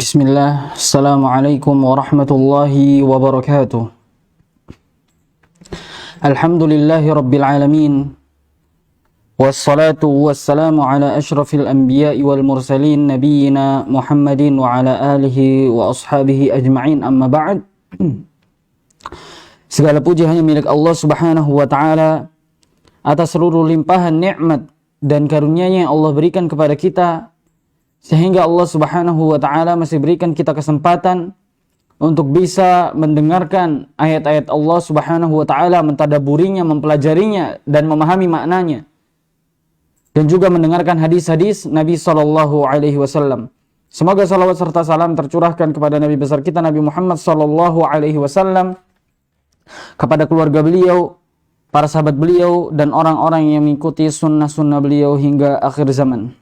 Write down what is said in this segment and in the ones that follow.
Bismillah, Assalamualaikum warahmatullahi wabarakatuh. Alhamdulillahi rabbil alamin. Wassalatu wassalamu ala ashrafil anbiya'i wal mursalin nabiyyina Muhammadin wa ala alihi wa ashabihi ajma'in, amma ba'd. Segala puji hanya milik Allah subhanahu wa ta'ala atas seluruh limpahan nikmat dan karunia-Nya yang Allah berikan kepada kita, sehingga Allah subhanahu wa ta'ala masih berikan kita kesempatan untuk bisa mendengarkan ayat-ayat Allah subhanahu wa ta'ala, mentadaburinya, mempelajarinya, dan memahami maknanya. Dan juga mendengarkan hadis-hadis Nabi SAW. Semoga salawat serta salam tercurahkan kepada Nabi besar kita Nabi Muhammad SAW, kepada keluarga beliau, para sahabat beliau, dan orang-orang yang mengikuti sunnah-sunnah beliau hingga akhir zaman.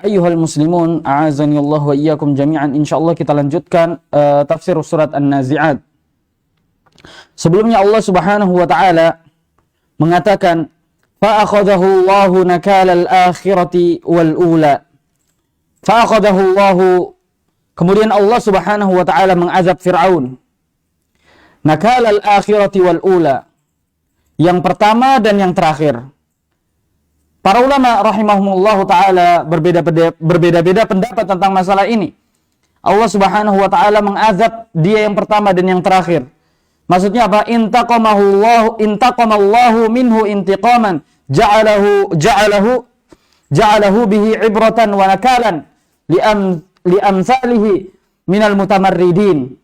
Ayyuhal muslimun, a'azani Allah wa iyyakum jami'an. Insyaallah kita lanjutkan tafsir surat An-Nazi'at. Sebelumnya Allah subhanahu wa ta'ala mengatakan, fa'akhadahu Allahu nakalal akhirati wal ula. Fa'akhadahu Allahu, kemudian Allah subhanahu wa ta'ala mengazab Fir'aun. Nakalal akhirati wal ula, yang pertama dan yang terakhir. Para ulama rahimahumullahu ta'ala berbeda-beda pendapat tentang masalah ini. Allah subhanahu wa ta'ala mengazab dia yang pertama dan yang terakhir. Maksudnya apa? Intaqamallahu minhu intiqaman ja'alahu bihi ibratan wa nakalan liamsalihi minal mutamarridin.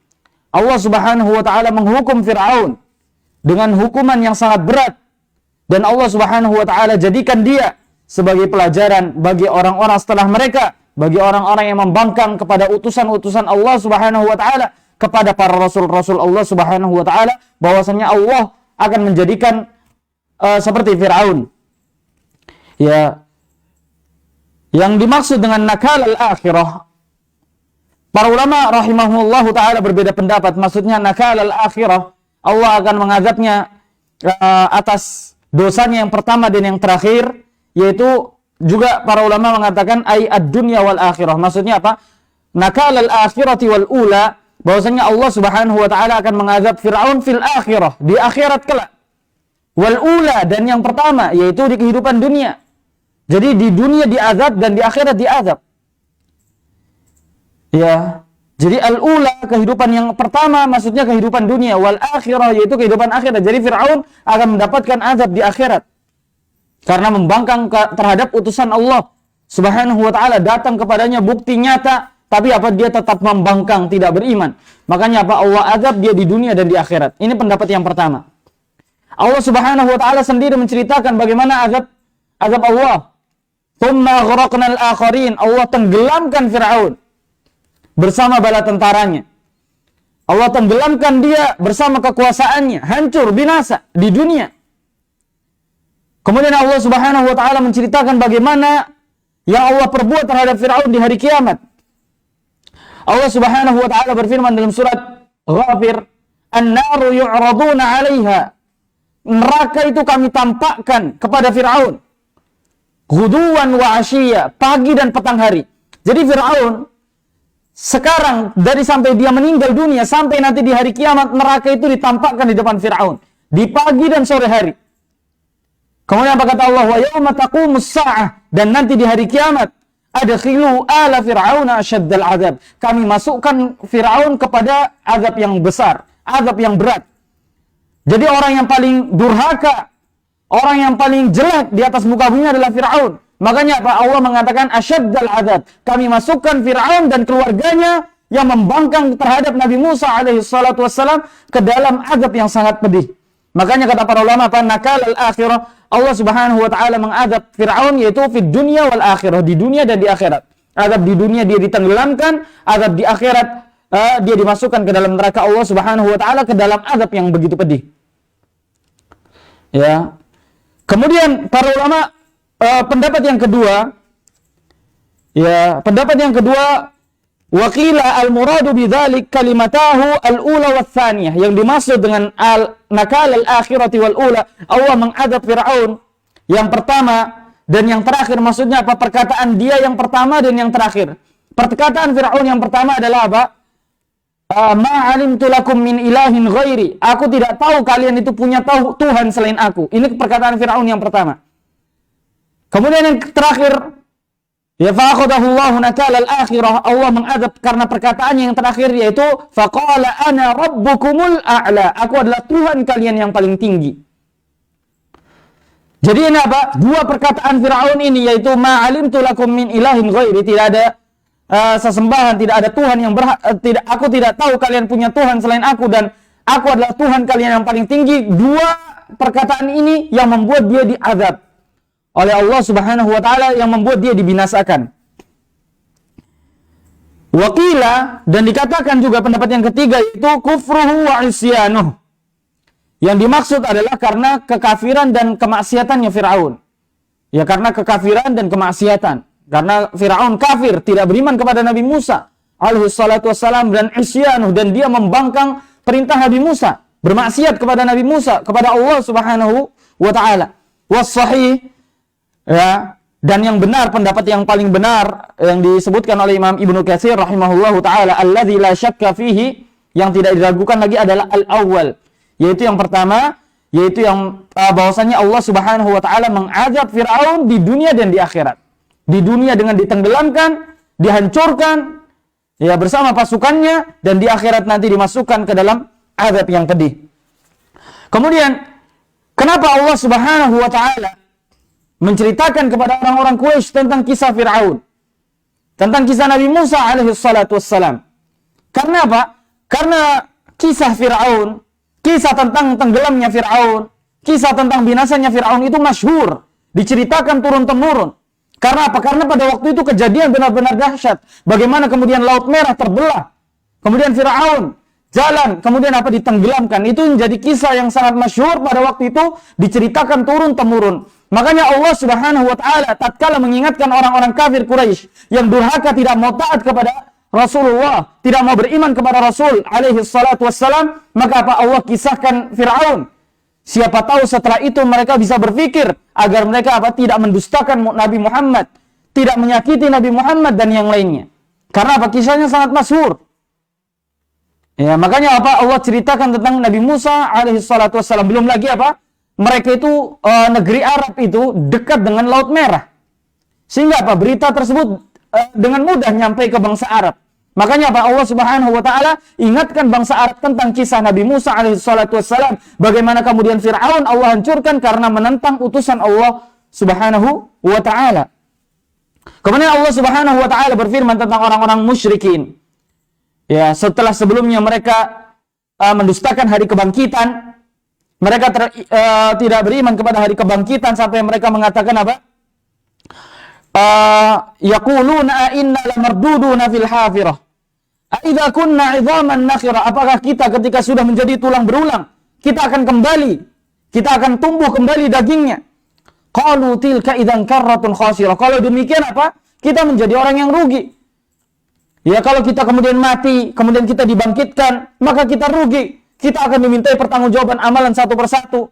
Allah subhanahu wa ta'ala menghukum Fir'aun dengan hukuman yang sangat berat. Dan Allah subhanahu wa ta'ala jadikan dia sebagai pelajaran bagi orang-orang setelah mereka, bagi orang-orang yang membangkang kepada utusan-utusan Allah subhanahu wa ta'ala, kepada para rasul-rasul Allah subhanahu wa ta'ala, bahwasanya Allah akan menjadikan seperti Fir'aun. Ya, yang dimaksud dengan nakal al-akhirah, para ulama rahimahumullahu ta'ala berbeda pendapat. Maksudnya nakal al-akhirah, Allah akan mengazabnya atas dosanya yang pertama dan yang terakhir, yaitu juga para ulama mengatakan ay ad-dunya wal akhirah. Maksudnya apa? Nakal al-akhirati wal ula, bahwasanya Allah subhanahu wa ta'ala akan mengazab Fir'aun fil akhirah, di akhirat kelak. Wal ula, dan yang pertama, yaitu di kehidupan dunia. Jadi di dunia diazab dan di akhirat diazab. Ya, jadi al-ula, kehidupan yang pertama, maksudnya kehidupan dunia. Wal akhirah, yaitu kehidupan akhirat. Jadi Fir'aun akan mendapatkan azab di akhirat karena membangkang terhadap utusan Allah subhanahu wa ta'ala. Datang kepadanya bukti nyata, tapi apa? Dia tetap membangkang, tidak beriman. Makanya apa? Allah azab dia di dunia dan di akhirat. Ini pendapat yang pertama. Allah subhanahu wa ta'ala sendiri menceritakan bagaimana azab Allah. Thumma ghraqnal akharin, Allah tenggelamkan Fir'aun bersama bala tentaranya. Allah tenggelamkan dia bersama kekuasaannya, hancur, binasa di dunia. Kemudian Allah subhanahu wa ta'ala menceritakan bagaimana yang Allah perbuat terhadap Fir'aun di hari kiamat. Allah subhanahu wa ta'ala berfirman dalam surat Ghafir, an-naru yu'raduna 'alaiha, neraka itu kami tampakkan kepada Fir'aun, ghuduwan wa 'ashiyya, pagi dan petang hari. Jadi Fir'aun sekarang, dari sampai dia meninggal dunia sampai nanti di hari kiamat, neraka itu ditampakkan di depan Fir'aun di pagi dan sore hari. Kemudian apa kata Allah? Wa yauma taqumus sa'ah, dan nanti di hari kiamat, adkhilu ala fir'auna asyaddal azab, kami masukkan Fir'aun kepada azab yang besar, azab yang berat. Jadi orang yang paling durhaka, orang yang paling jelek di atas muka bumi adalah Fir'aun. Makanya apa? Allah mengatakan asyaddal azab, kami masukkan Fir'aun dan keluarganya yang membangkang terhadap Nabi Musa alaihi salatu wassalam ke dalam azab yang sangat pedih. Makanya kata para ulama apa? Nakal al-akhirah, Allah subhanahu wa ta'ala mengazab Fir'aun yaitu fid dunya wal akhirah, di dunia dan di akhirat. Azab di dunia dia ditenggelamkan, azab di akhirat dia dimasukkan ke dalam neraka Allah subhanahu wa ta'ala, ke dalam azab yang begitu pedih. Ya. Kemudian para ulama pendapat yang kedua, waqila al-muradu bidzalik kalimatahu al-ula wa tsaniyah, yang dimaksud dengan nakal al-akhirati wal ula, Allah mengadab Fir'aun yang pertama dan yang terakhir. Maksudnya apa? Perkataan dia yang pertama dan yang terakhir. Perkataan Fir'aun yang pertama adalah apa? Ma alimtu lakum min ilahin ghairi. Aku tidak tahu kalian itu punya Tuhan selain aku. Ini perkataan Fir'aun yang pertama. Kemudian yang terakhir, ya fa'akhadahu Allahu nakala al-akhirah. Allah mengadab karena perkataannya yang terakhir, yaitu faqala ana rabbukumul a'la. Aku adalah Tuhan kalian yang paling tinggi. Jadi ini apa? Dua perkataan Fir'aun ini, yaitu ma alimtu lakum min ilahin ghairi. Tidak ada sesembahan, tidak ada Tuhan yang berhak, aku tidak tahu kalian punya Tuhan selain aku, dan aku adalah Tuhan kalian yang paling tinggi. Dua perkataan ini yang membuat dia diazab oleh Allah Subhanahu wa taala, yang membuat dia dibinasakan. Waqila, dan dikatakan juga pendapat yang ketiga, yaitu kufruhu wa isyanuh. Yang dimaksud adalah karena kekafiran dan kemaksiatannya Fir'aun. Ya, karena kekafiran dan kemaksiatan. Karena Fir'aun kafir, tidak beriman kepada Nabi Musa alaihi salatu wassalam, dan isyanuh, dan dia membangkang perintah Nabi Musa, bermaksiat kepada Nabi Musa, kepada Allah Subhanahu wa taala. Was-sahih, ya, dan yang benar, pendapat yang paling benar yang disebutkan oleh Imam Ibnu Katsir rahimahullahu taala, alladzi la syakka fihi, yang tidak diragukan lagi adalah al-awwal, yaitu yang pertama, yaitu yang bahwasanya Allah Subhanahu wa taala mengazab Firaun di dunia dan di akhirat. Di dunia dengan ditenggelamkan, dihancurkan ya bersama pasukannya, dan di akhirat nanti dimasukkan ke dalam azab yang pedih. Kemudian kenapa Allah Subhanahu wa taala menceritakan kepada orang-orang Quraisy tentang kisah Fir'aun, tentang kisah Nabi Musa alaihi salatu wassalam? Karena apa? Karena kisah Fir'aun, kisah tentang tenggelamnya Fir'aun, kisah tentang binasanya Fir'aun itu masyhur, diceritakan turun-temurun. Karena apa? Karena pada waktu itu kejadian benar-benar dahsyat. Bagaimana kemudian Laut Merah terbelah, kemudian Fir'aun jalan, kemudian apa? Ditenggelamkan. Itu menjadi kisah yang sangat masyhur pada waktu itu, diceritakan turun-temurun. Makanya Allah Subhanahu wa taala tatkala mengingatkan orang-orang kafir Quraisy yang durhaka, tidak mau taat kepada Rasulullah, tidak mau beriman kepada Rasul alaihi salatu wassalam, maka apa? Allah kisahkan Fir'aun. Siapa tahu setelah itu mereka bisa berpikir agar mereka apa? Tidak mendustakan Nabi Muhammad, tidak menyakiti Nabi Muhammad dan yang lainnya. Karena apa? Kisahnya sangat masyhur. Ya, makanya apa? Allah ceritakan tentang Nabi Musa alaihi salatu wassalam. Belum lagi apa? Mereka itu negeri Arab itu dekat dengan Laut Merah. Sehingga apa? Berita tersebut dengan mudah nyampe ke bangsa Arab. Makanya apa? Allah Subhanahu wa taala ingatkan bangsa Arab tentang kisah Nabi Musa alaihi salatu wassalam, bagaimana kemudian Fir'aun Allah hancurkan karena menentang utusan Allah Subhanahu wa taala. Kemudian Allah Subhanahu wa taala berfirman tentang orang-orang musyrikin. Ya, setelah sebelumnya mereka mendustakan hari kebangkitan, mereka tidak beriman kepada hari kebangkitan, sampai mereka mengatakan apa? Yaquluna inna lamarduduna fil hafirah. Aidza kunna 'idhaman nakhira, apakah kita ketika sudah menjadi tulang berulang, kita akan kembali, kita akan tumbuh kembali dagingnya? Qalu tilka idzan karratun khasirah. Kalau demikian apa? Kita menjadi orang yang rugi. Ya, kalau kita kemudian mati, kemudian kita dibangkitkan, maka kita rugi. Kita akan dimintai pertanggungjawaban amalan satu persatu.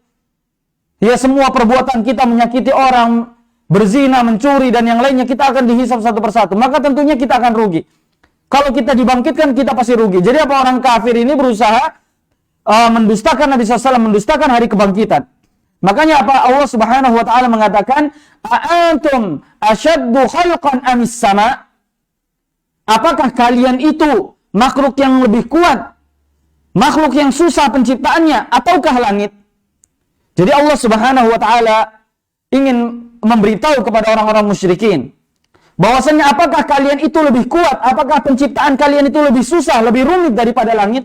Ya, semua perbuatan kita menyakiti orang, berzina, mencuri, dan yang lainnya, kita akan dihisab satu persatu. Maka tentunya kita akan rugi. Kalau kita dibangkitkan, kita pasti rugi. Jadi apa? Orang kafir ini berusaha mendustakan Nabi SAW, mendustakan hari kebangkitan. Makanya apa? Allah Subhanahu wa taala mengatakan, "A'antum asyaddu khalqan amis sama?" Apakah kalian itu makhluk yang lebih kuat, makhluk yang susah penciptaannya, ataukah langit? Jadi Allah Subhanahu wa taala ingin memberitahu kepada orang-orang musyrikin bahwasanya apakah kalian itu lebih kuat, apakah penciptaan kalian itu lebih susah, lebih rumit daripada langit?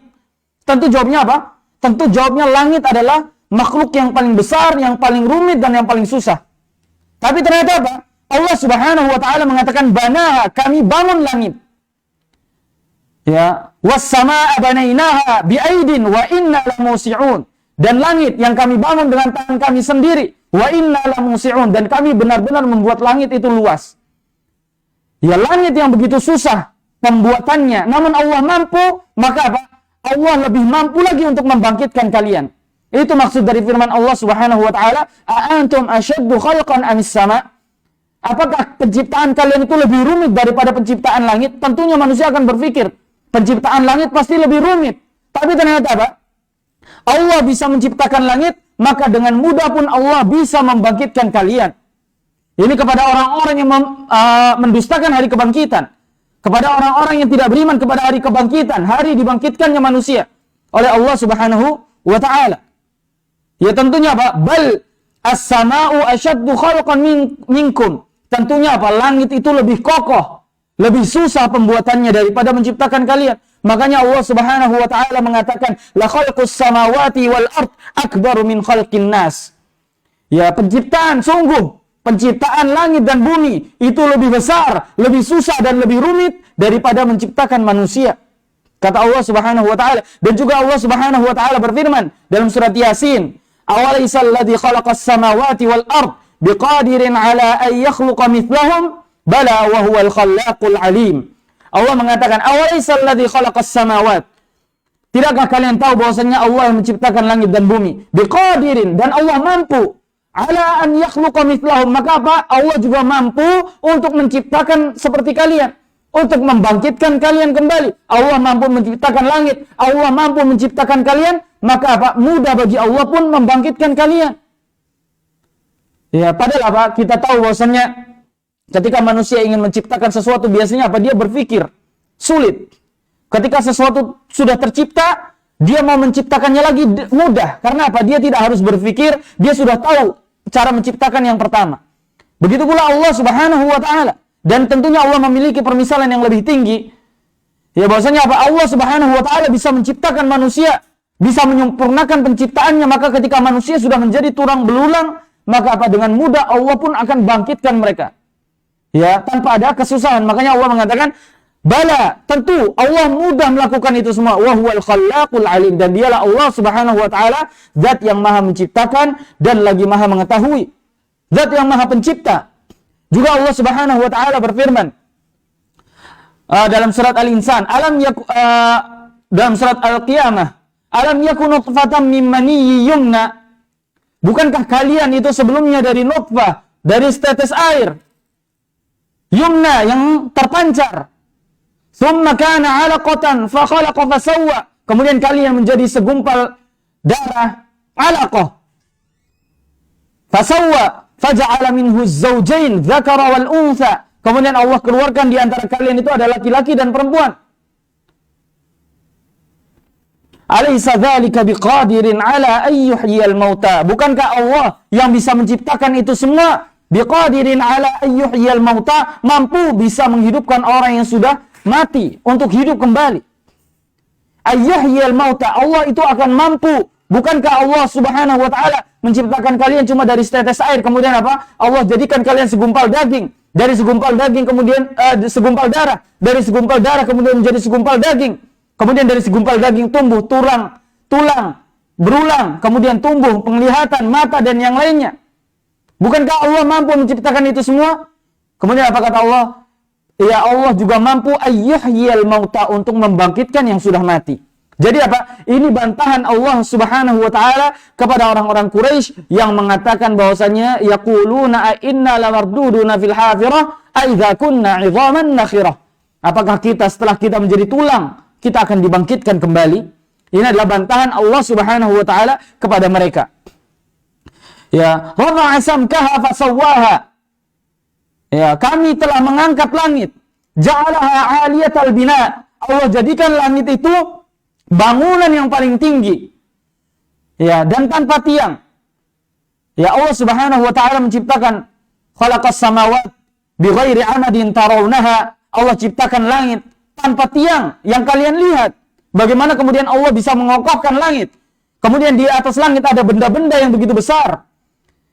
Tentu jawabnya apa? Tentu jawabnya langit adalah makhluk yang paling besar, yang paling rumit, dan yang paling susah. Tapi ternyata apa? Allah Subhanahu wa taala mengatakan, banaha, kami bangun langit. Ya, was-samaa'a banainaha bi'aidin wa inna lamusi'un. Dan langit yang kami bangun dengan tangan kami sendiri, wa inna lamusi'un, dan kami benar-benar membuat langit itu luas. Ya, langit yang begitu susah pembuatannya, namun Allah mampu, maka apa? Allah lebih mampu lagi untuk membangkitkan kalian. Itu maksud dari firman Allah Subhanahu wa taala, "A'antum asyaddu khalqan amis sama?" Apakah penciptaan kalian itu lebih rumit daripada penciptaan langit? Tentunya manusia akan berpikir, penciptaan langit pasti lebih rumit. Tapi ternyata apa? Allah bisa menciptakan langit, maka dengan mudah pun Allah bisa membangkitkan kalian. Ini kepada orang-orang yang mendustakan hari kebangkitan. Kepada orang-orang yang tidak beriman kepada hari kebangkitan, hari dibangkitkannya manusia oleh Allah Subhanahu wa ta'ala. Ya tentunya apa? Bal as-sama'u asyaddu khalqan minkum. Tentunya apa? Langit itu lebih kokoh, lebih susah pembuatannya daripada menciptakan kalian. Makanya Allah Subhanahu wa ta'ala mengatakan, la khalqus samawati wal ard akbaru min khalqin nas. Ya, penciptaan langit dan bumi itu lebih besar, lebih susah dan lebih rumit daripada menciptakan manusia. Kata Allah Subhanahu wa ta'ala. Dan juga Allah Subhanahu wa ta'ala berfirman dalam surat Yasin, awalaisal ladzi khalaqas samawati wal ard biqadirin ala an yakhluqa mithlahum bala wa huwal khallaqul alim. Allah mengatakan, awalaisal ladzi khalaqas samawat. Tidakkah kalian tahu bahwasanya Allah yang menciptakan langit dan bumi? Biqadirin, dan Allah mampu ala an yakhluqa mithlahum. Maka apa? Allah juga mampu untuk menciptakan seperti kalian, untuk membangkitkan kalian kembali. Allah mampu menciptakan langit, Allah mampu menciptakan kalian, maka apa? Mudah bagi Allah pun membangkitkan kalian. Ya, padahal apa? Kita tahu bahwasanya ketika manusia ingin menciptakan sesuatu, biasanya apa? Dia berpikir sulit. Ketika sesuatu sudah tercipta, dia mau menciptakannya lagi mudah. Karena apa? Dia tidak harus berpikir, dia sudah tahu cara menciptakan yang pertama. Begitu pula Allah Subhanahu wa ta'ala. Dan tentunya Allah memiliki permisalan yang lebih tinggi. Ya, bahwasanya apa? Allah Subhanahu wa ta'ala bisa menciptakan manusia, bisa menyempurnakan penciptaannya. Maka ketika manusia sudah menjadi tulang belulang, maka apa? Dengan mudah Allah pun akan bangkitkan mereka. Ya, tanpa ada kesusahan. Makanya Allah mengatakan, bala, tentu Allah mudah melakukan itu semua. Wa huwal khallaqul alim, dan dialah Allah Subhanahu wa ta'ala zat yang maha menciptakan dan lagi maha mengetahui, zat yang maha pencipta. Juga Allah Subhanahu wa ta'ala berfirman dalam surat Al-Insan, dalam surat Al-Qiyamah, alam yakun nutfatan min maniyyin yumna. Bukankah kalian itu sebelumnya dari nutfah, dari setetes air yumna yang terpancar, thumma kana 'alaqatan fa khalaqa fa sawwa. Kemudian kalian menjadi segumpal darah, 'alaqah, fa sawwa faja'ala minhu az-zawjayn dzakara wal untha. Kemudian Allah keluarkan di antara kalian itu ada laki-laki dan perempuan. Alaysa dzalika biqadirin 'ala an yuhyiyal mauta. Bukankah Allah yang bisa menciptakan itu semua? Biqadirin 'ala an yuhyiyal mauta, mampu bisa menghidupkan orang yang sudah mati untuk hidup kembali. Ayyuhyil mauta, Allah itu akan mampu. Bukankah Allah Subhanahu wa ta'ala menciptakan kalian cuma dari setetes air, kemudian apa? Allah jadikan kalian segumpal daging, dari segumpal daging kemudian segumpal darah, dari segumpal darah kemudian menjadi segumpal daging, kemudian dari segumpal daging tumbuh tulang berulang, kemudian tumbuh penglihatan, mata dan yang lainnya. Bukankah Allah mampu menciptakan itu semua? Kemudian apa kata Allah? Ya, Allah juga mampu ayyuhyil mauta, untuk membangkitkan yang sudah mati. Jadi apa? Ini bantahan Allah Subhanahu wa ta'ala kepada orang-orang Quraisy yang mengatakan bahwasanya yaquluna a inna lamarduduna fil hafirah a idza kunna 'idhaman nakhirah. Apakah kita setelah kita menjadi tulang, kita akan dibangkitkan kembali? Ini adalah bantahan Allah Subhanahu wa ta'ala kepada mereka. Ya, rafa'a samkaha fasawwaha. Ya, kami telah mengangkat langit. Ja'alaha 'aliyatal bina. Allah jadikan langit itu bangunan yang paling tinggi. Ya, dan tanpa tiang. Ya, Allah Subhanahu wa ta'ala menciptakan khalaqas samawat bighairi amadin tarawnaha. Allah ciptakan langit tanpa tiang yang kalian lihat. Bagaimana kemudian Allah bisa mengokohkan langit? Kemudian di atas langit ada benda-benda yang begitu besar.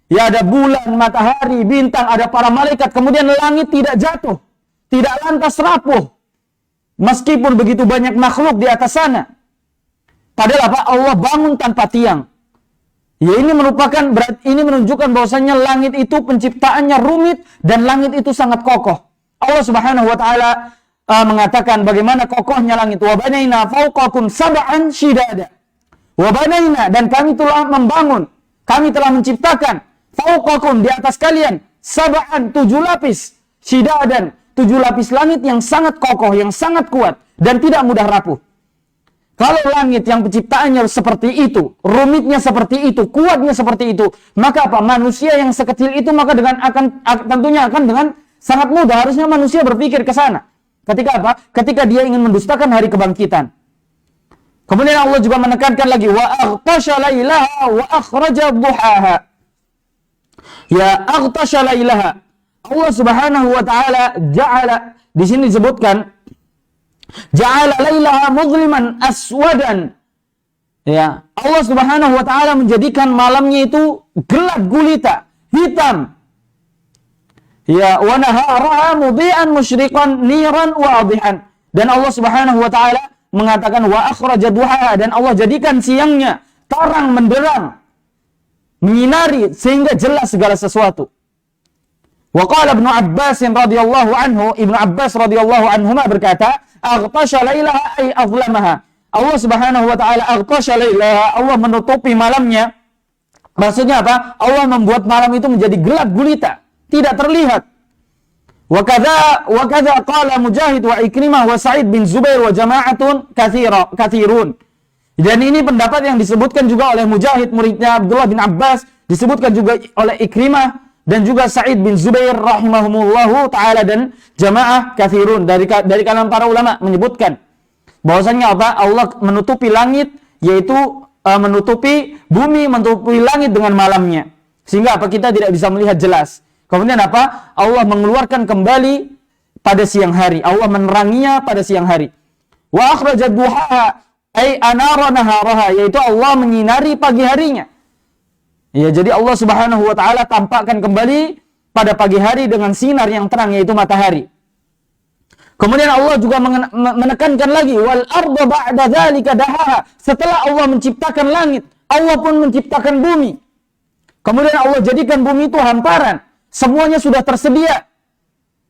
Ya, ada bulan, matahari, bintang, ada para malaikat. Kemudian langit tidak jatuh, tidak lantas rapuh, meskipun begitu banyak makhluk di atas sana. Padahal apa? Allah bangun tanpa tiang. Ya, ini menunjukkan bahwasanya langit itu penciptaannya rumit dan langit itu sangat kokoh. Allah Subhanahu wa ta'ala mengatakan bagaimana kokohnya langit. Wa banaina fawqakum sab'an shidada. Wa banaina, dan kami telah membangun, kami telah menciptakan fawqakum, di atas kalian, sab'an 7 lapis, shidadan 7 lapis langit yang sangat kokoh, yang sangat kuat dan tidak mudah rapuh. Kalau langit yang penciptaannya seperti itu, rumitnya seperti itu, kuatnya seperti itu, maka apa? Manusia yang sekecil itu maka tentunya akan dengan sangat mudah harusnya manusia berpikir ke sana. Ketika apa? Ketika dia ingin mendustakan hari kebangkitan. Kemudian Allah juga menekankan lagi wa aghtasha lailaha wa akhraja duhaha. Ya aghtasha lailaha. Allah Subhanahu wa taala ja'ala, di sini disebutkan ja'ala lailaha mudhliman aswadan. Ya, Allah Subhanahu wa taala menjadikan malamnya itu gelap gulita, hitam. Ya, wa naharaha mudhi'an musyriqan niran wadihan. Dan Allah Subhanahu wa taala mengatakan wa akhraja duhaha, dan Allah jadikan siangnya terang menderang, menyinari sehingga jelas segala sesuatu. Wa qala Ibnu Abbas radhiyallahu anhu, Ibnu Abbas radhiyallahu anhuma berkata, aghtasha lailaha ay azlamaha. Allah Subhanahu wa taala aghtasha lailaha, Allah menutupi malamnya. Maksudnya apa? Allah membuat malam itu menjadi gelap gulita, tidak terlihat. Wa kadza qala Mujahid wa Ikrimah wa Sa'id bin Zubair wa jama'atun katsirun. Dan ini pendapat yang disebutkan juga oleh Mujahid muridnya Abdullah bin Abbas, disebutkan juga oleh Ikrimah dan juga Sa'id bin Zubair rahimahumullahu ta'ala, dan jamaah kathirun dari kalangan para ulama menyebutkan bahwasanya apa? Allah menutupi langit, yaitu menutupi bumi, menutupi langit dengan malamnya, sehingga apa? Kita tidak bisa melihat jelas. Kemudian apa? Allah mengeluarkan kembali pada siang hari, Allah meneranginya pada siang hari. Wa akhraja duhaha ay anara naharaha, yaitu Allah menyinari pagi harinya. Ya, jadi Allah Subhanahu wa taala tampakkan kembali pada pagi hari dengan sinar yang terang, yaitu matahari. Kemudian Allah juga menekankan lagi wal arda ba'da dzalika dahaha. Setelah Allah menciptakan langit, Allah pun menciptakan bumi. Kemudian Allah jadikan bumi itu hamparan, semuanya sudah tersedia.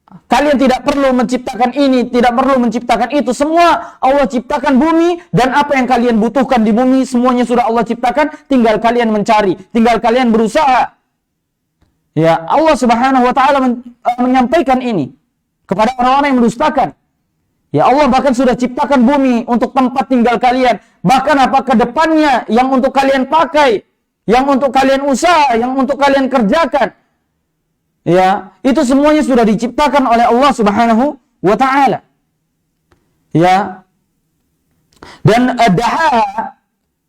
Kalian tidak perlu menciptakan ini, tidak perlu menciptakan itu. Semua Allah ciptakan bumi, dan apa yang kalian butuhkan di bumi semuanya sudah Allah ciptakan, tinggal kalian mencari, tinggal kalian berusaha. Ya, Allah Subhanahu wa taala menyampaikan ini kepada orang-orang yang mendustakan. Ya, Allah bahkan sudah ciptakan bumi untuk tempat tinggal kalian. Bahkan apa ke depannya yang untuk kalian pakai, yang untuk kalian usaha, yang untuk kalian kerjakan. Ya, itu semuanya sudah diciptakan oleh Allah Subhanahu wa taala. Ya. Dan dahaha,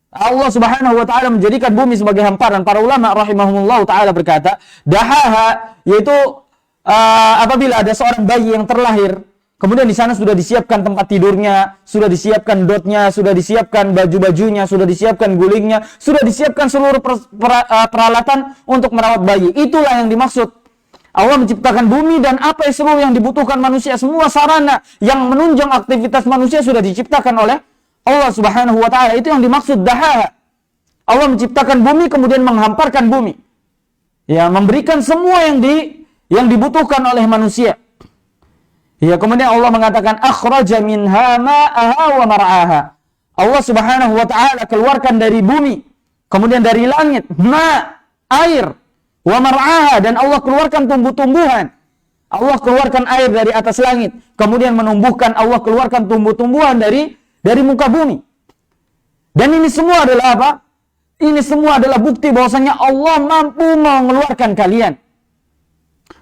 Allah Subhanahu wa taala menjadikan bumi sebagai hamparan. Para ulama rahimahumullah taala berkata, dahaha yaitu apabila ada seorang bayi yang terlahir, kemudian di sana sudah disiapkan tempat tidurnya, sudah disiapkan dotnya, sudah disiapkan baju-bajunya, sudah disiapkan gulingnya, sudah disiapkan seluruh peralatan untuk merawat bayi. Itulah yang dimaksud. Allah menciptakan bumi dan apa yang seluruh yang dibutuhkan manusia, semua sarana yang menunjang aktivitas manusia sudah diciptakan oleh Allah Subhanahu wa taala. Itu yang dimaksud dahaha. Allah menciptakan bumi kemudian menghamparkan bumi. Ya, memberikan semua yang dibutuhkan oleh manusia. Ya, kemudian Allah mengatakan akhraja minha ma'aha wa mar'aha. Allah Subhanahu wa taala keluarkan dari bumi, kemudian dari langit air, wa mar'aha, dan Allah keluarkan tumbuh-tumbuhan. Allah keluarkan air dari atas langit, kemudian menumbuhkan, Allah keluarkan tumbuh-tumbuhan dari muka bumi. Dan ini semua adalah apa? Ini semua adalah bukti bahwasanya Allah mampu mengeluarkan kalian.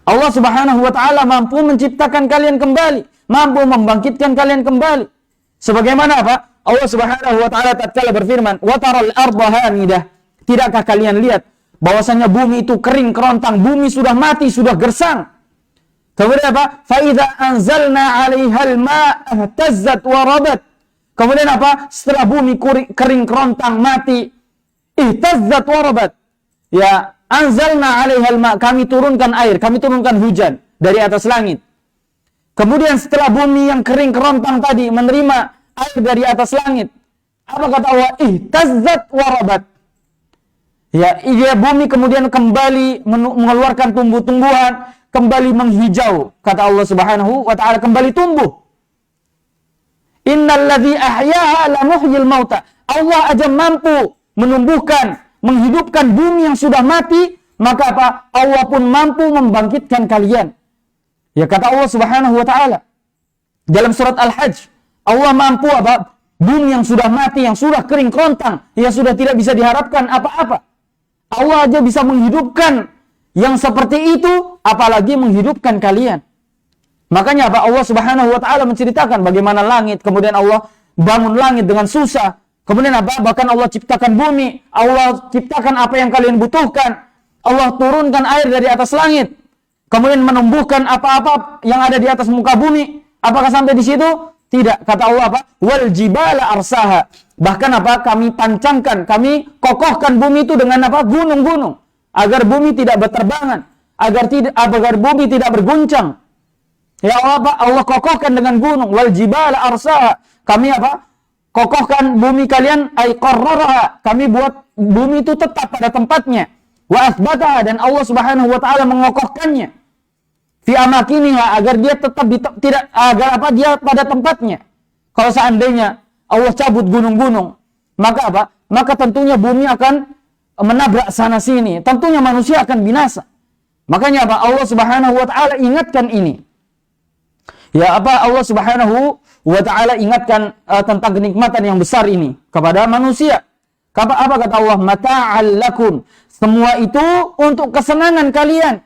Allah Subhanahu wa taala mampu menciptakan kalian kembali, mampu membangkitkan kalian kembali. Sebagaimana apa? Allah Subhanahu wa taala tatkala berfirman, "Wa taral arda hamidah." Tidakkah kalian lihat bahwasanya bumi itu kering kerontang, bumi sudah mati, sudah gersang. Kemudian apa? Fa idza anzalna 'alaihal ma'a ihtazzat wa rabat. Kemudian apa? Setelah bumi kering kerontang, mati, ihtazzat wa rabat. Ya, anzalna 'alaihal ma', kami turunkan air, kami turunkan hujan dari atas langit. Kemudian setelah bumi yang kering kerontang tadi menerima air dari atas langit, apa kata Allah? Ihtazzat wa rabat. Ya, bumi kemudian kembali mengeluarkan tumbuh-tumbuhan, kembali menghijau. Kata Allah Subhanahu wa taala, kembali tumbuh. Innalladzi ahyaha lamuhyil mauta. Allah aja mampu menumbuhkan, menghidupkan bumi yang sudah mati, maka apa? Allah pun mampu membangkitkan kalian. Ya, kata Allah Subhanahu wa taala dalam surat Al-Hajj, Allah mampu apa? Bumi yang sudah mati, yang sudah kering kerontang, yang sudah tidak bisa diharapkan apa-apa. Allah aja bisa menghidupkan yang seperti itu, apalagi menghidupkan kalian. Makanya apa? Allah Subhanahu wa taala menceritakan bagaimana langit, kemudian Allah bangun langit dengan susah. Kemudian apa? Bahkan Allah ciptakan bumi, Allah ciptakan apa yang kalian butuhkan. Allah turunkan air dari atas langit. Kemudian menumbuhkan apa-apa yang ada di atas muka bumi. Apakah sampai di situ? Tidak. Kata Allah apa? Wal jibala arsaha. Bahkan apa? Kami pancangkan, kami kokohkan bumi itu dengan apa? Gunung-gunung. Agar bumi tidak berterbangan, agar bumi tidak berguncang. Ya Allah, Allah kokohkan dengan gunung. Wal jibala arsaha. Kami apa? Kokohkan bumi kalian, ay qarraraha. Kami buat bumi itu tetap pada tempatnya. Wa asbataha, dan Allah Subhanahu wa taala mengokohkannya. Fi amakiniha, agar dia tetap dia pada tempatnya. Kalau seandainya Allah cabut gunung-gunung, maka apa? Maka tentunya bumi akan menabrak sana sini. Tentunya manusia akan binasa. Makanya apa? Allah Subhanahu wa taala ingatkan ini. Ya, apa Allah Subhanahu wa taala ingatkan tentang kenikmatan yang besar ini kepada manusia. Apa kata Allah? Mata'al lakum. Semua itu untuk kesenangan kalian.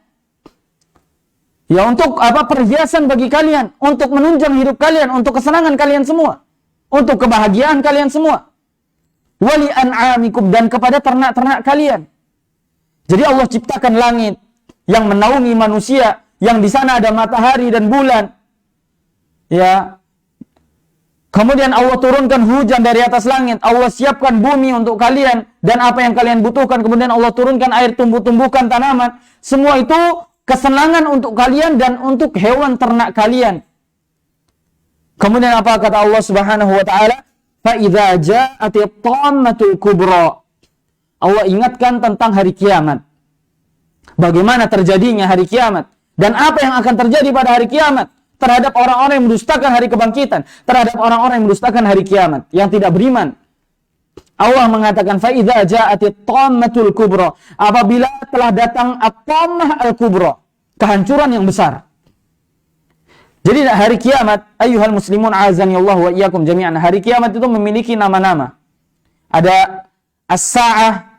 Ya, untuk apa? Perhiasan bagi kalian, untuk menunjang hidup kalian, untuk kesenangan kalian semua, untuk kebahagiaan kalian semua. Wali an'amikum, dan kepada ternak-ternak kalian. Jadi Allah ciptakan langit yang menaungi manusia, yang di sana ada matahari dan bulan. Ya. Kemudian Allah turunkan hujan dari atas langit. Allah siapkan bumi untuk kalian dan apa yang kalian butuhkan. Kemudian Allah turunkan air, tumbuh-tumbuhkan tanaman. Semua itu kesenangan untuk kalian dan untuk hewan ternak kalian. Kemudian apa kata Allah Subhanahu wa taala? Fa idza ja'atit tammatul kubra. Allah ingatkan tentang hari kiamat. Bagaimana terjadinya hari kiamat dan apa yang akan terjadi pada hari kiamat terhadap orang-orang yang mendustakan hari kebangkitan, terhadap orang-orang yang mendustakan hari kiamat, yang tidak beriman. Allah mengatakan fa idza ja'atit tammatul kubra, apabila telah datang at-tammah al-kubra, kehancuran yang besar. Jadi hari kiamat, ayyuhal muslimun azani Allah wa iyyakum jami'an, hari kiamat itu memiliki nama-nama. Ada as-sa'ah,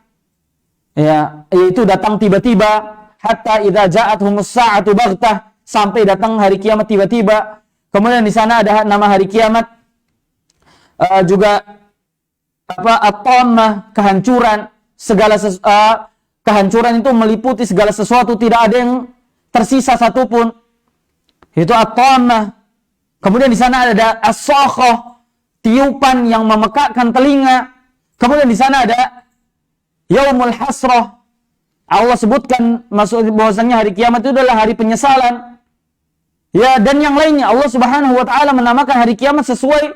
ya, yaitu datang tiba-tiba, hatta idza ja'athumus sa'atu baghtah, sampai datang hari kiamat tiba-tiba. Kemudian di sana ada nama hari kiamat juga apa? At-tammah, kehancuran, kehancuran itu meliputi segala sesuatu, tidak ada yang tersisa satupun. Itu at-tammah. Kemudian di sana ada as-sakhah, tiupan yang memekakkan telinga. Kemudian di sana ada yaumul hasrah. Allah sebutkan bahwasanya hari kiamat itu adalah hari penyesalan. Ya, dan yang lainnya. Allah Subhanahu wa taala menamakan hari kiamat sesuai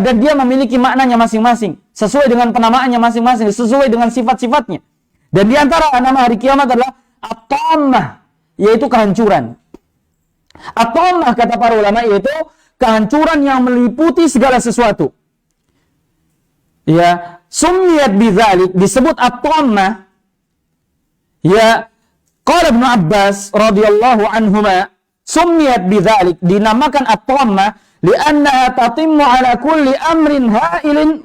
dan dia memiliki maknanya masing-masing, sesuai dengan penamaannya masing-masing, sesuai dengan sifat-sifatnya. Dan di antara nama hari kiamat adalah at-tammah, yaitu kehancuran. At-tammah kata para ulama yaitu kehancuran yang meliputi segala sesuatu. Ya, summiyat bidzalik, disebut at-tammah. Ya, qala Ibnu Abbas radhiyallahu anhuma, summiyat bidzalik, dinamakan at-tammah li'annaha tatimmu ala kulli amrin ha'ilin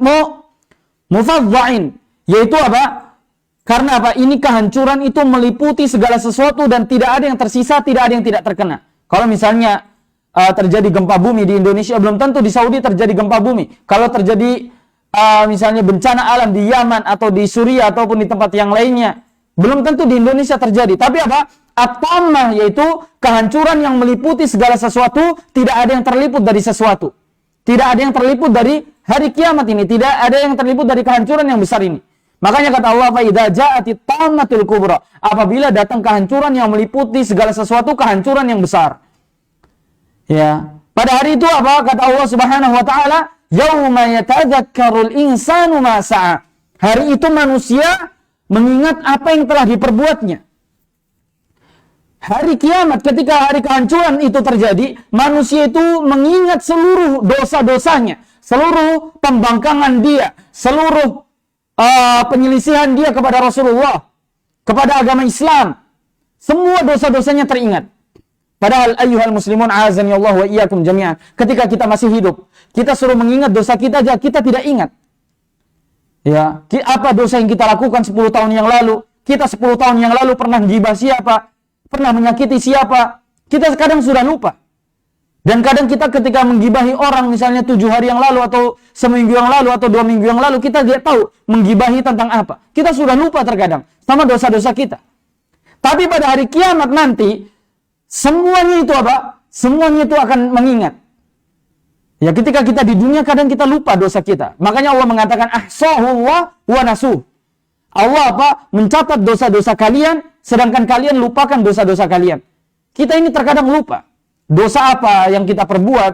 mufadza'in, yaitu apa? Karena apa? Ini kehancuran itu meliputi segala sesuatu dan tidak ada yang tersisa, tidak ada yang tidak terkena. Kalau misalnya terjadi gempa bumi di Indonesia, belum tentu di Saudi terjadi gempa bumi. Kalau terjadi misalnya bencana alam di Yaman atau di Suriah ataupun di tempat yang lainnya, belum tentu di Indonesia terjadi. Tapi apa? At-tammah yaitu kehancuran yang meliputi segala sesuatu, tidak ada yang terliput dari sesuatu. Tidak ada yang terliput dari hari kiamat ini, tidak ada yang terliput dari kehancuran yang besar ini. Makanya kata Allah, fa idza ja'atit tammatul kubra, apabila datang kehancuran yang meliputi segala sesuatu, kehancuran yang besar. Ya, pada hari itu apa? Kata Allah Subhanahu wa taala, yauma yatadzakkarul insanu ma sa'a. Hari itu manusia mengingat apa yang telah diperbuatnya. Hari kiamat, ketika hari kehancuran itu terjadi, manusia itu mengingat seluruh dosa-dosanya, seluruh pembangkangan dia, seluruh penyelisihan dia kepada Rasulullah, kepada agama Islam, semua dosa-dosanya teringat. Padahal ayyuhal muslimun azani Allah wa iyyakum jami'an, ketika kita masih hidup, kita suruh mengingat dosa kita aja kita tidak ingat. Ya, apa dosa yang kita lakukan 10 tahun yang lalu? Kita 10 tahun yang lalu pernah gibah siapa? Pernah menyakiti siapa? Kita kadang sudah lupa. Dan kadang kita ketika menggibahi orang misalnya 7 hari yang lalu atau seminggu yang lalu atau 2 minggu yang lalu, kita tidak tahu menggibahi tentang apa. Kita sudah lupa terkadang sama dosa-dosa kita. Tapi pada hari kiamat nanti, semuanya itu apa? Semuanya itu akan mengingat. Ya, ketika kita di dunia kadang kita lupa dosa kita. Makanya Allah mengatakan ahsahullah wa nasuh. Allah apa? Mencatat dosa-dosa kalian, sedangkan kalian lupakan dosa-dosa kalian. Kita ini terkadang lupa. Dosa apa yang kita perbuat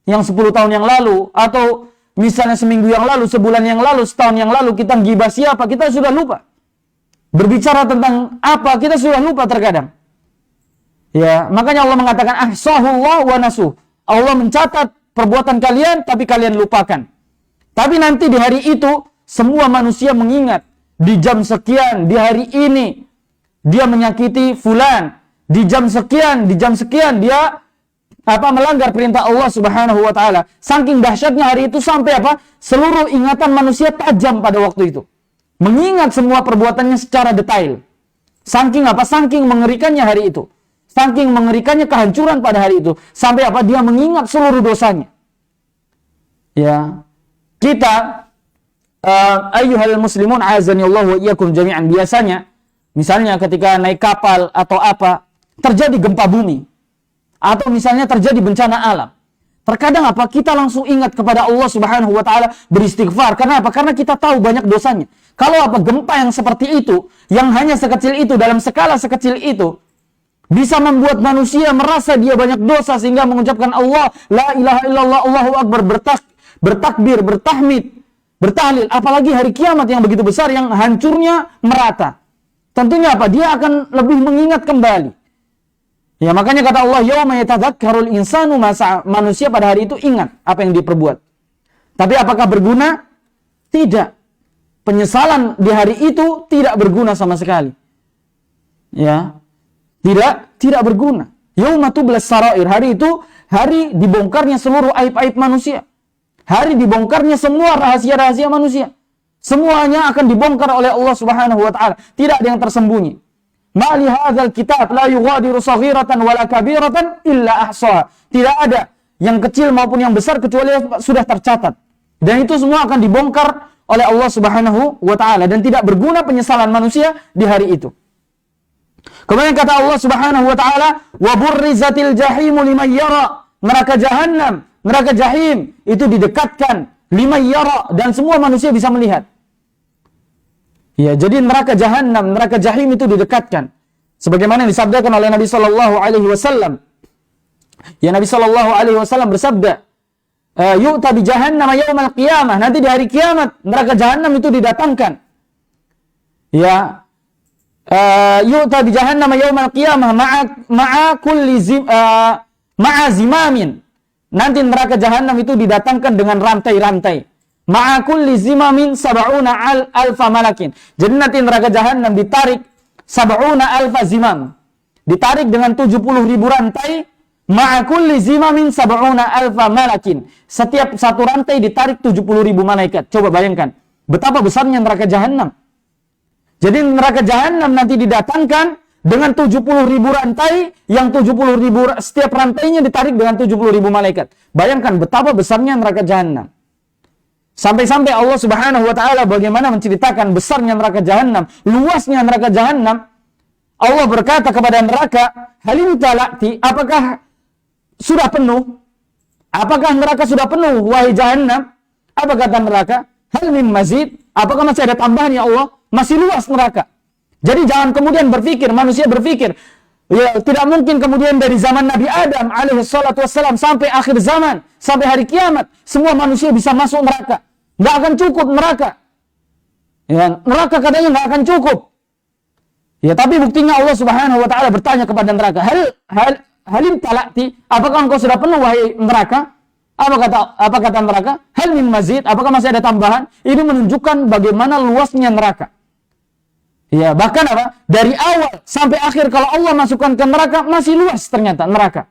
yang 10 tahun yang lalu, atau misalnya seminggu yang lalu, sebulan yang lalu, setahun yang lalu, kita gibah siapa, kita sudah lupa. Berbicara tentang apa, kita sudah lupa terkadang. Ya, makanya Allah mengatakan ahsahullah wa nasuh. Allah mencatat perbuatan kalian, tapi kalian lupakan. Tapi nanti di hari itu, semua manusia mengingat. Di jam sekian, di hari ini, dia menyakiti fulan. Di jam sekian, dia melanggar perintah Allah Subhanahu wa taala. Saking dahsyatnya hari itu sampai apa? Seluruh ingatan manusia tajam pada waktu itu. Mengingat semua perbuatannya secara detail. Saking apa? Saking mengerikannya hari itu. Saking mengerikannya kehancuran pada hari itu. Sampai apa? Dia mengingat seluruh dosanya. Ya. Kita ayyuhal muslimun azani Allah wa iyyakum jami'an, biasanya misalnya ketika naik kapal atau apa, terjadi gempa bumi atau misalnya terjadi bencana alam. Terkadang apa? Kita langsung ingat kepada Allah Subhanahu wa taala, beristighfar. Karena apa? Karena kita tahu banyak dosanya. Kalau apa? Gempa yang seperti itu, yang hanya sekecil itu, dalam skala sekecil itu, bisa membuat manusia merasa dia banyak dosa sehingga mengucapkan Allah, la ilaha illallah, Allahu akbar, bertakbir, bertahmid, bertahlil. Apalagi hari kiamat yang begitu besar, yang hancurnya merata. Tentunya apa? Dia akan lebih mengingat kembali. Ya, makanya kata Allah, yauma yatadzakkarul insanu ma sa'a. Manusia pada hari itu ingat apa yang diperbuat. Tapi apakah berguna? Tidak. Penyesalan di hari itu tidak berguna sama sekali. Ya. Tidak berguna. Yauma tublas sarair. Hari itu hari dibongkarnya seluruh aib-aib manusia. Hari dibongkarnya semua rahasia-rahasia manusia. Semuanya akan dibongkar oleh Allah Subhanahu wa taala. Tidak ada yang tersembunyi. Ma li hadzal kitab la yughadiru saghiratan wala kabiratan illa ahsaha. Tidak ada yang kecil maupun yang besar kecuali sudah tercatat. Dan itu semua akan dibongkar oleh Allah Subhanahu wa taala dan tidak berguna penyesalan manusia di hari itu. Kemudian kata Allah Subhanahu wa taala, wa burrizatil jahimu liman yara. Neraka jahanam, neraka jahim itu didekatkan liman yara, dan semua manusia bisa melihat. Ya, jadi neraka jahanam, neraka jahim itu didekatkan. Sebagaimana yang disabdakan oleh Nabi sallallahu alaihi wasallam. Ya, Nabi sallallahu alaihi wasallam bersabda, yu'ta bi jahannam yaumal qiyamah. Nanti di hari kiamat neraka jahanam itu didatangkan. Ya. Yu'ta bi jahannam yaumal qiyamah ma'a kulli zimamin. Nanti neraka jahanam itu didatangkan dengan rantai-rantai. Ma'a kulli zimamin sab'una alfa malakin. Jadi nanti neraka jahanam ditarik sab'una alfa zimam. Ditarik dengan 70.000 rantai. Ma'a kulli zimamin sab'una alfa malakin. Setiap satu rantai ditarik 70.000 malaikat. Coba bayangkan betapa besarnya neraka jahanam. Jadi neraka jahanam nanti didatangkan dengan 70.000 rantai, yang 70.000 setiap rantainya ditarik dengan 70.000 malaikat. Bayangkan betapa besarnya neraka jahanam. Sampai-sampai Allah Subhanahu wa taala bagaimana menceritakan besarnya neraka jahanam, luasnya neraka jahanam. Allah berkata kepada neraka, "Halim talati, apakah sudah penuh? Apakah neraka sudah penuh, wahai jahanam?" Apa kata neraka? "Hal min mazid?" Apakah masih ada tambahan ya Allah? Masih luas neraka. Jadi jangan kemudian manusia berpikir, ya tidak mungkin kemudian dari zaman Nabi Adam alaihi salatu wassalam sampai akhir zaman, sampai hari kiamat, semua manusia bisa masuk neraka. Nggak akan cukup neraka. Ya, neraka katanya nggak akan cukup. Ya, tapi buktinya Allah Subhanahu wa taala bertanya kepada neraka, halim talati, apakah engkau sudah penuh wahai neraka? Apa kata neraka? Hal min mazid, apakah masih ada tambahan? Ini menunjukkan bagaimana luasnya neraka. Ya, bahkan apa? Dari awal sampai akhir kalau Allah masukkan ke neraka masih luas ternyata neraka.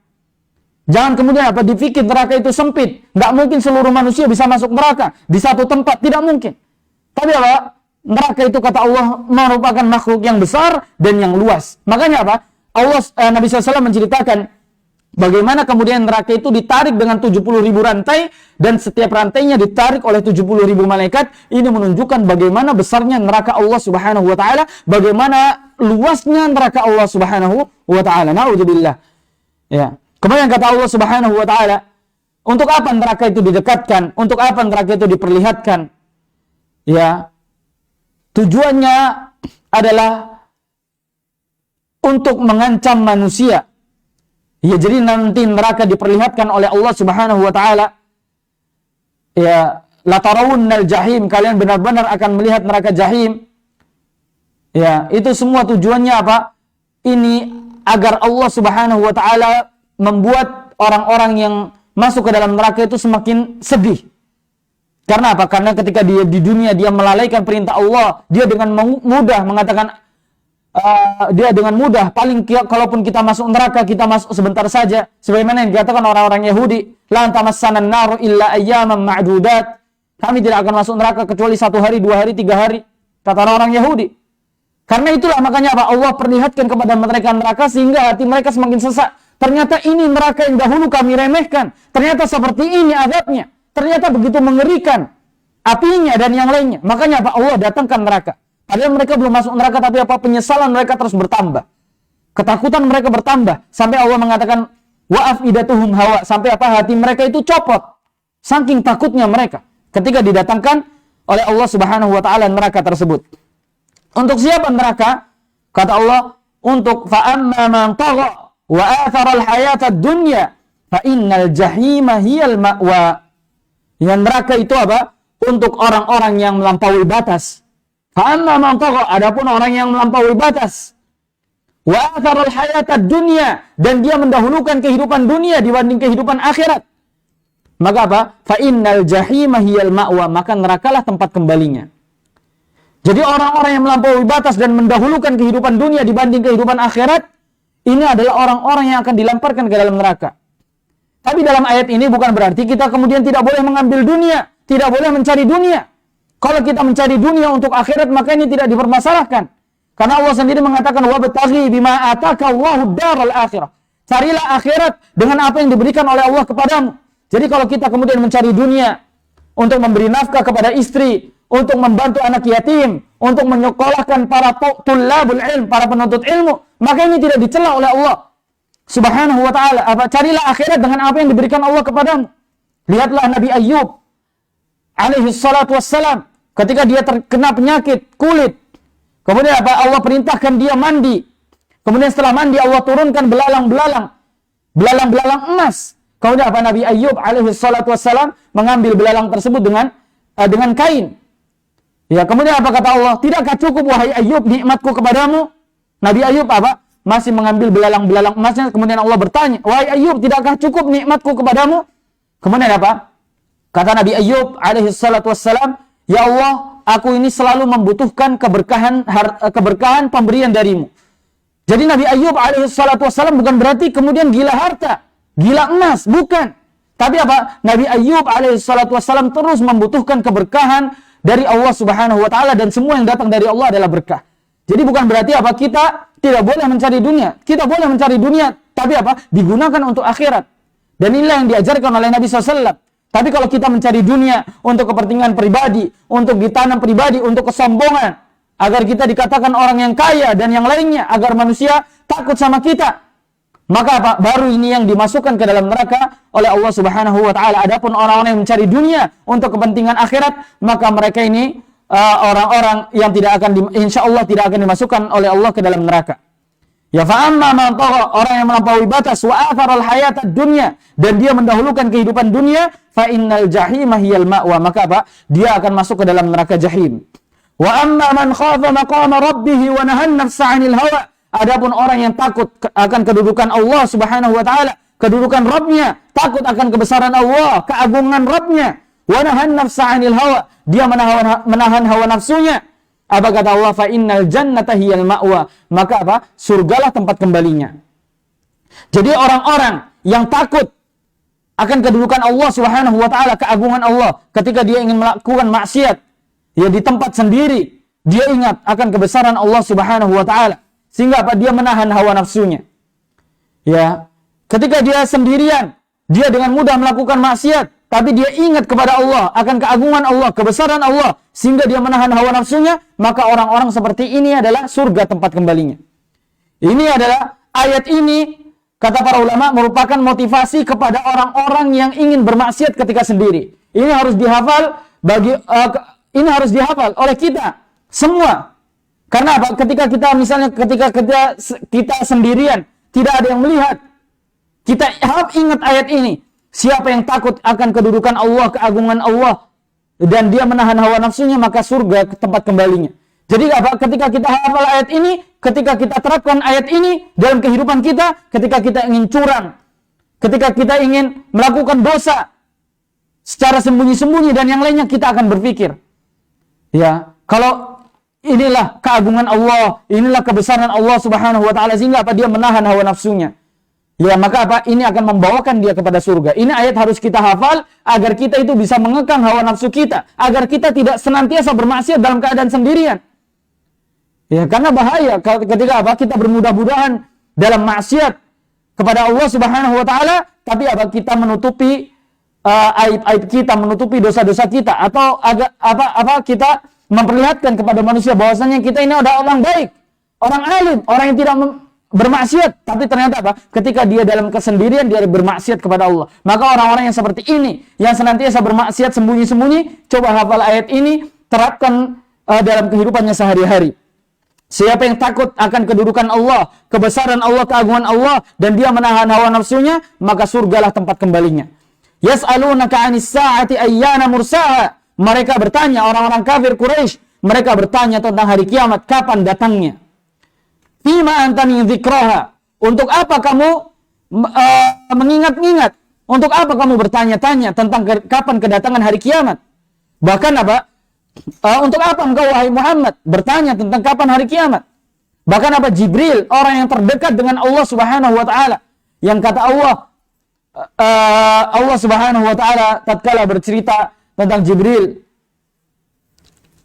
Jangan kemudian apa dipikir neraka itu sempit. Nggak mungkin seluruh manusia bisa masuk neraka di satu tempat, tidak mungkin. Tapi apa? Neraka itu kata Allah merupakan makhluk yang besar dan yang luas. Makanya apa? Nabi SAW menceritakan bagaimana kemudian neraka itu ditarik dengan 70.000 rantai dan setiap rantainya ditarik oleh 70.000 malaikat. Ini menunjukkan bagaimana besarnya neraka Allah Subhanahu wa taala, bagaimana luasnya neraka Allah Subhanahu wa taala. Nauzubillah. Ya. Kemudian kata Allah Subhanahu wa taala, untuk apa neraka itu didekatkan? Untuk apa neraka itu diperlihatkan? Ya. Tujuannya adalah untuk mengancam manusia. Ya, jadi nanti neraka diperlihatkan oleh Allah Subhanahu wa taala. Ya, la tarawunnal jahim, kalian benar-benar akan melihat neraka jahim. Ya, itu semua tujuannya apa? Ini agar Allah Subhanahu wa taala membuat orang-orang yang masuk ke dalam neraka itu semakin sedih. Karena apa? Karena ketika dia di dunia dia melalaikan perintah Allah, dia dengan mudah mengatakan paling kalaupun kita masuk neraka kita masuk sebentar saja, sebagaimana yang dikatakan orang-orang Yahudi, la tamassanan naru illa ayyaman ma'dudat, kami tidak akan masuk neraka kecuali 1 hari, 2 hari, 3 hari, kata orang Yahudi. Karena itulah makanya apa? Allah perlihatkan kepada mereka neraka sehingga hati mereka semakin sesak. Ternyata ini neraka yang dahulu kami remehkan, ternyata seperti ini azabnya, ternyata begitu mengerikan apinya dan yang lainnya. Makanya apa? Allah datangkan neraka. Padahal mereka belum masuk neraka, tapi apa? Penyesalan mereka terus bertambah. Ketakutan mereka bertambah. Sampai Allah mengatakan, wa'afidatuhum hawa. Sampai apa? Hati mereka itu copot. Saking takutnya mereka. Ketika didatangkan oleh Allah Subhanahu wa ta'ala neraka tersebut. Untuk siapa neraka? Kata Allah, untuk fa'amma man tagha wa atharal hayatad dunya fa'innal jahima hiyal ma'wa. Yang neraka itu apa? Untuk orang-orang yang melampaui batas. Fa'amma man tagha, adapun orang yang melampaui batas, wa atharal hayatad dunya, dan dia mendahulukan kehidupan dunia dibanding kehidupan akhirat, maka apa? Fa innal jahima hiyal ma'wa, maka nerakalah tempat kembalinya. Jadi orang-orang yang melampaui batas dan mendahulukan kehidupan dunia dibanding kehidupan akhirat, ini adalah orang-orang yang akan dilemparkan ke dalam neraka. Tapi dalam ayat ini bukan berarti kita kemudian tidak boleh mengambil dunia, tidak boleh mencari dunia. Kalau kita mencari dunia untuk akhirat, maka ini tidak dipermasalahkan. Karena Allah sendiri mengatakan, wabtaghi bima ataka Allahu daral akhirah. Carilah akhirat dengan apa yang diberikan oleh Allah kepadamu. Jadi kalau kita kemudian mencari dunia untuk memberi nafkah kepada istri, untuk membantu anak yatim, untuk menyekolahkan para tullabul ilm, para penuntut ilmu, maka ini tidak dicela oleh Allah Subhanahu wa ta'ala. Carilah akhirat dengan apa yang diberikan Allah kepadamu. Lihatlah Nabi Ayyub alaihi salatu wassalam, ketika dia terkena penyakit kulit, kemudian apa? Allah perintahkan dia mandi. Kemudian setelah mandi Allah turunkan belalang emas. Kemudian apa? Nabi Ayyub alaihi salatu wassalam mengambil belalang tersebut dengan kain. Ya, kemudian apa kata Allah? Tidakkah cukup wahai Ayyub nikmatku kepadamu? Nabi Ayyub apa? Masih mengambil belalang emasnya. Kemudian Allah bertanya, wahai Ayyub, tidakkah cukup nikmatku kepadamu? Kemudian apa? Kata Nabi Ayyub alaihi salatu wassalam, ya Allah, aku ini selalu membutuhkan keberkahan pemberian darimu. Jadi Nabi Ayyub alaihi salatu wassalam bukan berarti kemudian gila harta, gila emas, bukan. Tapi apa? Nabi Ayyub alaihi salatu wassalam terus membutuhkan keberkahan dari Allah Subhanahu wa ta'ala, dan semua yang datang dari Allah adalah berkah. Jadi bukan berarti apa? Kita tidak boleh mencari dunia. Kita boleh mencari dunia, tapi apa? Digunakan untuk akhirat. Dan inilah yang diajarkan oleh Nabi SAW. Tapi kalau kita mencari dunia untuk kepentingan pribadi, untuk ditanam pribadi, untuk kesombongan, agar kita dikatakan orang yang kaya dan yang lainnya, agar manusia takut sama kita, maka apa? Baru ini yang dimasukkan ke dalam neraka oleh Allah Subhanahu wa ta'ala. Adapun orang-orang yang mencari dunia untuk kepentingan akhirat, maka mereka ini orang-orang yang tidak akan insyaallah tidak akan dimasukkan oleh Allah ke dalam neraka. Ya, fa'amma man tagha, orang yang melampaui batas, wa atharal hayatad dunya, dan dia mendahulukan kehidupan dunia, fa innal jahima hiyal ma'wa, maka apa? Dia akan masuk ke dalam neraka jahim. Wa amma man khafa maqama rabbih wa nahan nafsa 'anil hawa, adapun orang yang takut akan kedudukan Allah Subhanahu wa taala, kedudukan Rabbnya, takut akan kebesaran Allah, keagungan Rabbnya, wa nahan nafsa 'anil hawa, dia menahan hawa nafsunya, Apa kata Allah? Fa innal jannata hiyal ma'wa. Maka apa? Surgalah tempat kembalinya. Jadi orang-orang yang takut akan kedudukan Allah Subhanahu wa taala, keagungan Allah, ketika dia ingin melakukan maksiat, ya di tempat sendiri, dia ingat akan kebesaran Allah Subhanahu wa taala, sehingga apa? Dia menahan hawa nafsunya. Ya, ketika dia sendirian, dia dengan mudah melakukan maksiat, tapi dia ingat kepada Allah, akan keagungan Allah, kebesaran Allah, sehingga dia menahan hawa nafsunya, maka orang-orang seperti ini adalah surga tempat kembalinya. Ini adalah ayat ini, kata para ulama, merupakan motivasi kepada orang-orang yang ingin bermaksiat ketika sendiri. Ini harus dihafal ini harus dihafal oleh kita semua. Karena apa? Ketika kita sendirian, tidak ada yang melihat, kita ingat ayat ini. Siapa yang takut akan kedudukan Allah, keagungan Allah, dan dia menahan hawa nafsunya, maka surga tempat kembalinya. Jadi apa? Ketika kita hafal ayat ini, ketika kita terapkan ayat ini dalam kehidupan kita, ketika kita ingin curang, ketika kita ingin melakukan dosa secara sembunyi-sembunyi dan yang lainnya, kita akan berpikir, ya, kalau inilah keagungan Allah, inilah kebesaran Allah Subhanahu wa taala, sehingga apa? Dia menahan hawa nafsunya. Ya, maka apa? Ini akan membawakan dia kepada surga. Ini ayat harus kita hafal agar kita itu bisa mengekang hawa nafsu kita, agar kita tidak senantiasa bermaksiat dalam keadaan sendirian. Ya, karena bahaya ketika apa? Kita bermudah-mudahan dalam maksiat kepada Allah Subhanahu wa taala, tapi apa? Kita menutupi aib-aib kita, menutupi dosa-dosa kita, atau kita memperlihatkan kepada manusia bahwasanya kita ini adalah orang baik, orang alim, orang yang tidak bermaksiat, tapi ternyata apa? Ketika dia dalam kesendirian, dia bermaksiat kepada Allah. Maka orang-orang yang seperti ini, yang senantiasa bermaksiat sembunyi-sembunyi, coba hafal ayat ini, terapkan dalam kehidupannya sehari-hari. Siapa yang takut akan kedudukan Allah, kebesaran Allah, keagungan Allah, dan dia menahan hawa nafsunya, maka surgalah tempat kembalinya. Yas'alunaka 'anis sa'ati ayyana mursaha. Mereka bertanya, orang-orang kafir Quraisy, mereka bertanya tentang hari kiamat, kapan datangnya. Fima anta min dzikraha. Untuk apa kamu mengingat-ingat? Untuk apa kamu bertanya-tanya tentang kapan kedatangan hari kiamat? Bahkan apa? Untuk apa engkau wahai Muhammad bertanya tentang kapan hari kiamat? Bahkan apa? Jibril, orang yang terdekat dengan Allah Subhanahu wa taala, yang kata Allah Subhanahu wa taala tatkala bercerita tentang Jibril,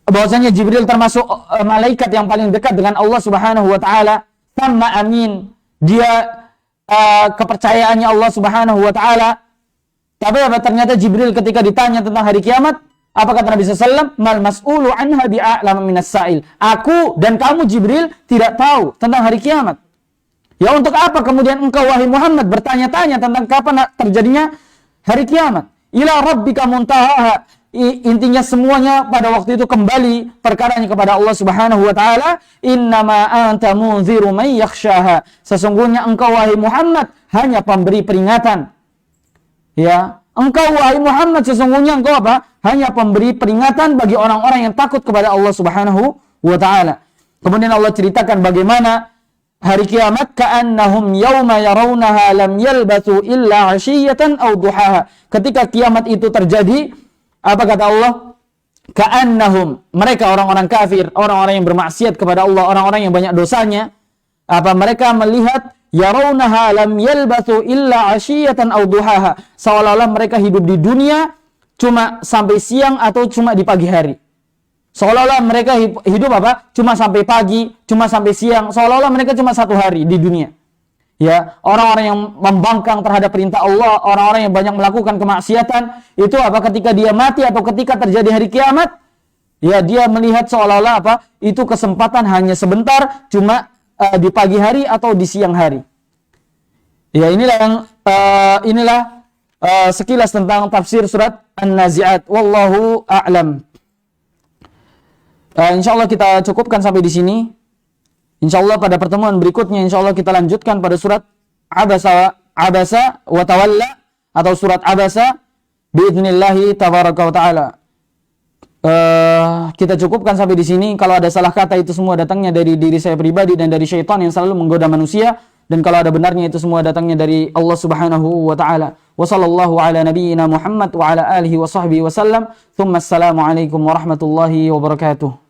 bahwasanya Jibril termasuk malaikat yang paling dekat dengan Allah Subhanahu wa taala, sama amin, dia kepercayaannya Allah Subhanahu wa taala. Tapi apa? Ternyata Jibril ketika ditanya tentang hari kiamat, apa kata Nabi SAW? Mal mas'ulu anha bi'a'lam minas sa'il. Aku dan kamu Jibril tidak tahu tentang hari kiamat. Ya, untuk apa kemudian engkau wahai Muhammad bertanya-tanya tentang kapan terjadinya hari kiamat? Ila rabbika muntahaha. Intinya semuanya pada waktu itu kembali perkaranya kepada Allah Subhanahu wa taala. Innama anta munziru man yakhshaha. Sesungguhnya engkau wahai Muhammad hanya pemberi peringatan. Ya, engkau wahai Muhammad sesungguhnya engkau apa? Hanya pemberi peringatan bagi orang-orang yang takut kepada Allah Subhanahu wa taala. Kemudian Allah ceritakan bagaimana hari kiamat, ka'annahum yawma yarawnaha lam yalbathu illa 'ashiyatan aw duhaha. Ketika kiamat itu terjadi, apa kata Allah? Ka'annahum, mereka orang-orang kafir, orang-orang yang bermaksiat kepada Allah, orang-orang yang banyak dosanya, apa mereka melihat yarawnaha lam yalbathu illa 'ashiyatan aw duhaha. Seolah-olah mereka hidup di dunia cuma sampai siang atau cuma di pagi hari. Seolah-olah mereka hidup apa? Cuma sampai pagi, cuma sampai siang. Seolah-olah mereka cuma satu hari di dunia. Ya, orang-orang yang membangkang terhadap perintah Allah, orang-orang yang banyak melakukan kemaksiatan, itu apa? Ketika dia mati atau ketika terjadi hari kiamat, ya dia melihat seolah-olah apa? Itu kesempatan hanya sebentar, cuma di pagi hari atau di siang hari. Ya, inilah sekilas tentang tafsir surat An-Nazi'at. Wallahu a'lam. Insyaallah kita cukupkan sampai di sini. Insyaallah pada pertemuan berikutnya insyaallah kita lanjutkan pada surat Abasa wa Tawalla atau surat Abasa biidznillah tabaraka wa taala. Kita cukupkan sampai di sini. Kalau ada salah kata itu semua datangnya dari diri saya pribadi dan dari syaitan yang selalu menggoda manusia, dan kalau ada benarnya itu semua datangnya dari Allah Subhanahu wa taala. Wa sallallahu ala nabiyyina Muhammad wa ala alihi wa sahbihi wa sallam. Tsumma assalamu alaikum warahmatullahi wabarakatuh.